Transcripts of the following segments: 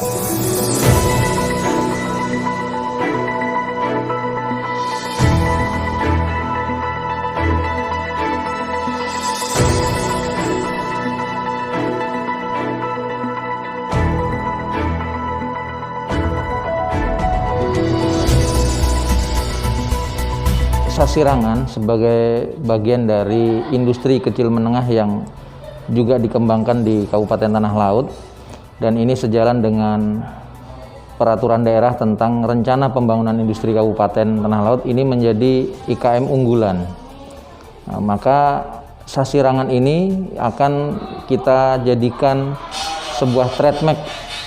Sasirangan sebagai bagian dari industri kecil menengah yang juga dikembangkan di Kabupaten Tanah Laut, dan ini sejalan dengan peraturan daerah tentang rencana pembangunan industri Kabupaten Tanah Laut, ini menjadi IKM unggulan. Nah, maka Sasirangan ini akan kita jadikan sebuah trademark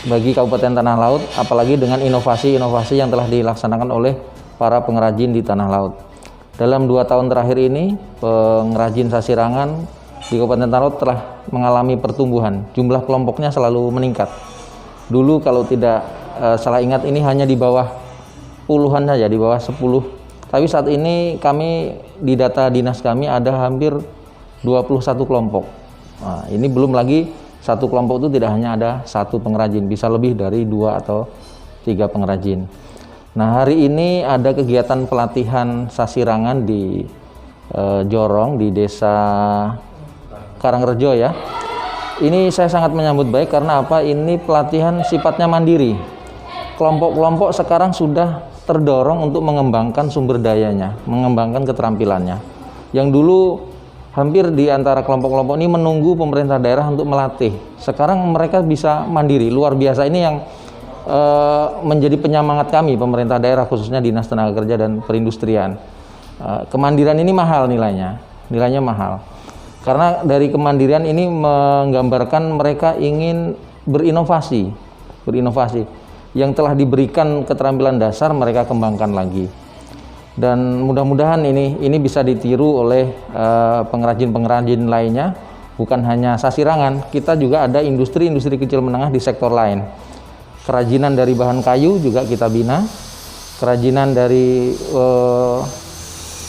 bagi Kabupaten Tanah Laut, apalagi dengan inovasi-inovasi yang telah dilaksanakan oleh para pengrajin di Tanah Laut. Dalam 2 tahun terakhir ini, pengrajin Sasirangan di Kabupaten Tanah Laut telah mengalami pertumbuhan. Jumlah kelompoknya selalu meningkat. Dulu kalau tidak salah ingat, ini hanya di bawah puluhan saja, di bawah 10. Tapi saat ini kami di data dinas kami ada hampir 21 kelompok. Nah, ini belum lagi satu kelompok itu tidak hanya ada satu pengrajin, bisa lebih dari 2 atau 3 pengrajin. Nah, hari ini ada kegiatan pelatihan Sasirangan di Jorong, di Desa Karangrejo ya. Ini saya sangat menyambut baik karena apa? Ini pelatihan sifatnya mandiri. Kelompok-kelompok sekarang sudah terdorong untuk mengembangkan sumber dayanya, mengembangkan keterampilannya. Yang dulu hampir di antara kelompok-kelompok ini menunggu pemerintah daerah untuk melatih. Sekarang mereka bisa mandiri, luar biasa. Ini yang menjadi penyemangat kami, pemerintah daerah, khususnya Dinas Tenaga Kerja dan Perindustrian. Kemandirian ini mahal nilainya mahal. Karena dari kemandirian ini menggambarkan mereka ingin berinovasi. Yang telah diberikan keterampilan dasar mereka kembangkan lagi. Dan mudah-mudahan ini bisa ditiru oleh pengrajin-pengrajin lainnya. Bukan hanya Sasirangan, kita juga ada industri-industri kecil menengah di sektor lain. Kerajinan dari bahan kayu juga kita bina, kerajinan dari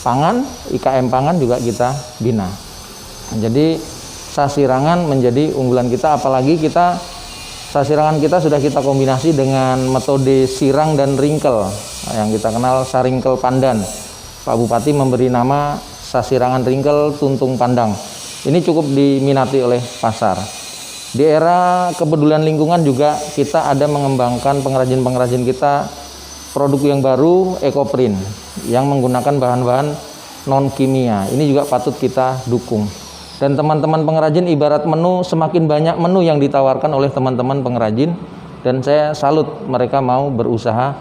pangan, IKM pangan juga kita bina. Jadi Sasirangan menjadi unggulan kita, apalagi Sasirangan kita sudah kita kombinasi dengan metode sirang dan ringkel yang kita kenal saringkel pandan. Pak Bupati memberi nama Sasirangan ringkel tuntung pandang. Ini cukup diminati oleh pasar. Di era kepedulian lingkungan juga kita ada mengembangkan pengrajin-pengrajin kita produk yang baru, ekoprint, yang menggunakan bahan-bahan non kimia. Ini juga patut kita dukung. Dan teman-teman pengrajin ibarat menu, semakin banyak menu yang ditawarkan oleh teman-teman pengrajin, dan saya salut mereka mau berusaha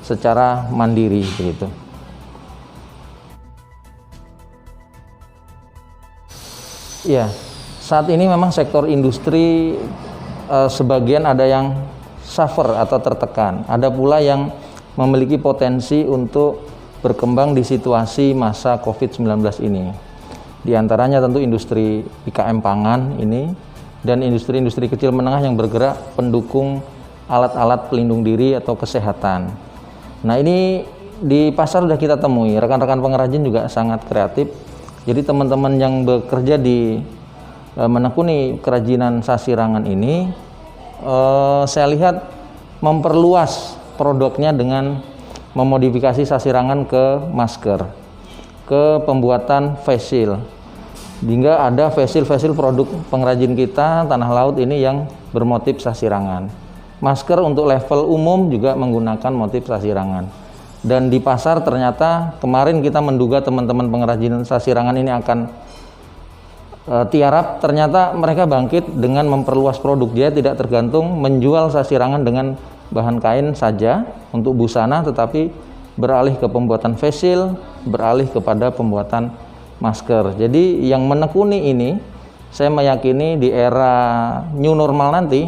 secara mandiri begitu. Ya. Saat ini memang sektor industri sebagian ada yang suffer atau tertekan. Ada pula yang memiliki potensi untuk berkembang di situasi masa COVID-19 ini. Di antaranya tentu industri IKM pangan ini dan industri-industri kecil menengah yang bergerak pendukung alat-alat pelindung diri atau kesehatan. Nah, ini di pasar sudah kita temui. Rekan-rekan pengrajin juga sangat kreatif. Jadi teman-teman yang bekerja di menekuni kerajinan Sasirangan ini, saya lihat memperluas produknya dengan memodifikasi Sasirangan ke masker, ke pembuatan face shield, hingga ada face shield produk pengrajin kita Tanah Laut ini yang bermotif Sasirangan. Masker untuk level umum juga menggunakan motif Sasirangan. Dan di pasar ternyata kemarin kita menduga teman-teman pengrajin Sasirangan ini akan tiarap, ternyata mereka bangkit dengan memperluas produk. Dia tidak tergantung menjual Sasirangan dengan bahan kain saja untuk busana, tetapi beralih ke pembuatan face shield, beralih kepada pembuatan masker. Jadi yang menekuni ini, saya meyakini di era new normal nanti,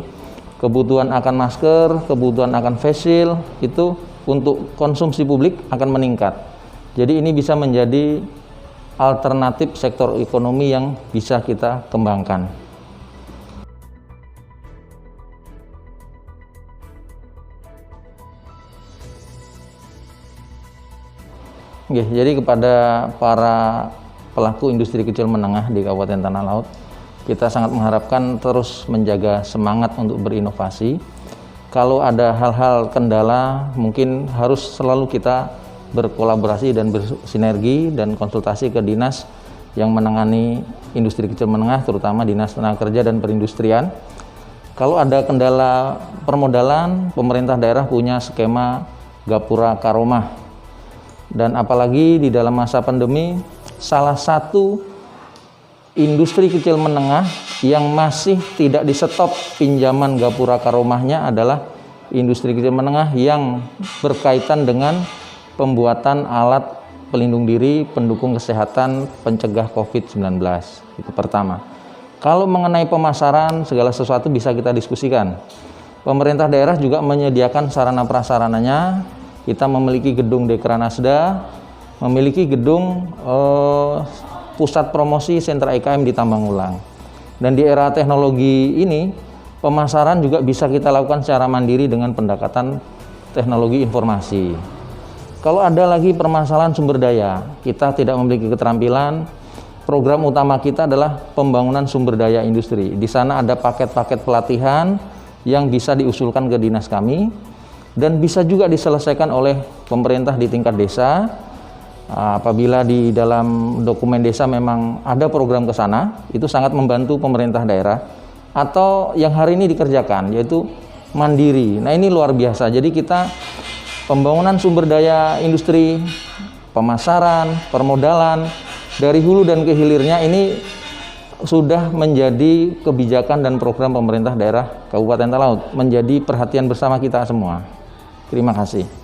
kebutuhan akan masker, kebutuhan akan face shield itu untuk konsumsi publik akan meningkat. Jadi ini bisa menjadi alternatif sektor ekonomi yang bisa kita kembangkan. Oke, jadi kepada para pelaku industri kecil menengah di Kabupaten Tanah Laut, kita sangat mengharapkan terus menjaga semangat untuk berinovasi, Kalau ada hal-hal kendala, mungkin harus selalu kita berkolaborasi dan bersinergi dan konsultasi ke dinas yang menangani industri kecil menengah, terutama Dinas Tenaga Kerja dan Perindustrian. Kalau ada kendala permodalan, pemerintah daerah punya skema Gapura Karomah. Dan apalagi di dalam masa pandemi, salah satu industri kecil menengah yang masih tidak di-stop pinjaman Gapura Karomahnya adalah industri kecil menengah yang berkaitan dengan pembuatan alat pelindung diri, pendukung kesehatan, pencegah COVID-19. Itu pertama. Kalau mengenai pemasaran, segala sesuatu bisa kita diskusikan. Pemerintah daerah juga menyediakan sarana prasarananya. Kita memiliki gedung Dekranasda, memiliki gedung pusat promosi sentra IKM di Tambang Ulang. Dan di era teknologi ini, pemasaran juga bisa kita lakukan secara mandiri dengan pendekatan teknologi informasi. Kalau ada lagi permasalahan sumber daya, kita tidak memiliki keterampilan, program utama kita adalah pembangunan sumber daya industri. Di sana ada paket-paket pelatihan yang bisa diusulkan ke dinas kami dan bisa juga diselesaikan oleh pemerintah di tingkat desa. Apabila di dalam dokumen desa memang ada program ke sana, itu sangat membantu pemerintah daerah. Atau yang hari ini dikerjakan, yaitu mandiri. Nah, ini luar biasa. Jadi kita pembangunan sumber daya industri, pemasaran, permodalan, dari hulu dan ke hilirnya ini sudah menjadi kebijakan dan program pemerintah daerah Kabupaten Talaut, menjadi perhatian bersama kita semua. Terima kasih.